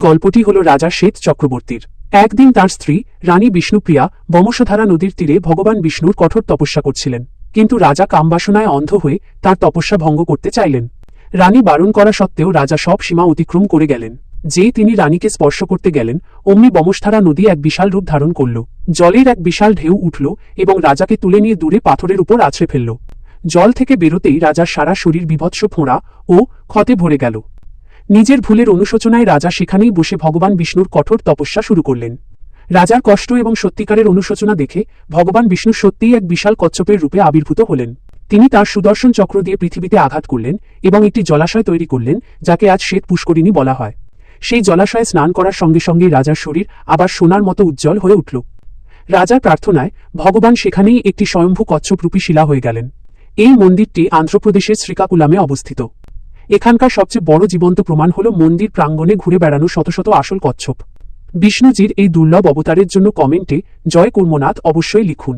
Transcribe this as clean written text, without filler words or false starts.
গল্পটি হল রাজা শ্বেত চক্রবর্তীর। একদিন তার স্ত্রী রানী বিষ্ণুপ্রিয়া বমশধারা নদীর তীরে ভগবান বিষ্ণুর কঠোর তপস্যা করছিলেন। কিন্তু রাজা কামবাসনায় অন্ধ হয়ে তার তপস্যা ভঙ্গ করতে চাইলেন। রানী বারণ করা সত্ত্বেও রাজা সব সীমা অতিক্রম করে গেলেন। যেই তিনি রানীকে স্পর্শ করতে গেলেন, অমনি বমশধারা নদী এক বিশাল রূপ ধারণ করল। জলের এক বিশাল ঢেউ উঠল এবং রাজাকে তুলে নিয়ে দূরে পাথরের উপর আছড়ে ফেলল। জল থেকে বেরোতেই রাজার সারা শরীর বিভৎস ফোঁড়া ও ক্ষতে ভরে গেল। নিজের ভুলের অনুশোচনায় রাজা সেখানেই বসে ভগবান বিষ্ণুর কঠোর তপস্যা শুরু করলেন। রাজার কষ্ট এবং সত্যিকারের অনুশোচনা দেখে ভগবান বিষ্ণু সত্যিই এক বিশাল কচ্ছপের রূপে আবির্ভূত হলেন। তিনি তার সুদর্শন চক্র দিয়ে পৃথিবীতে আঘাত করলেন এবং একটি জলাশয় তৈরি করলেন, যাকে আজ শ্বেত পুষ্করিণী বলা হয়। সেই জলাশয়ে স্নান করার সঙ্গে সঙ্গে রাজার শরীর আবার সোনার মতো উজ্জ্বল হয়ে উঠল। রাজার প্রার্থনায় ভগবান সেখানেই একটি স্বয়ম্ভু কচ্ছপরূপী শিলা হয়ে গেলেন। এই মন্দিরটি অন্ধ্রপ্রদেশের শ্রীকাকুলামে অবস্থিত। এখানকার সবচেয়ে বড় জীবন্ত প্রমাণ হল মন্দির প্রাঙ্গণে ঘুরে বেড়ানো শত শত আসল কচ্ছপ। বিষ্ণুজির এই দুর্লভ অবতারের জন্য কমেন্টে জয় কুর্মনাথ অবশ্যই লিখুন।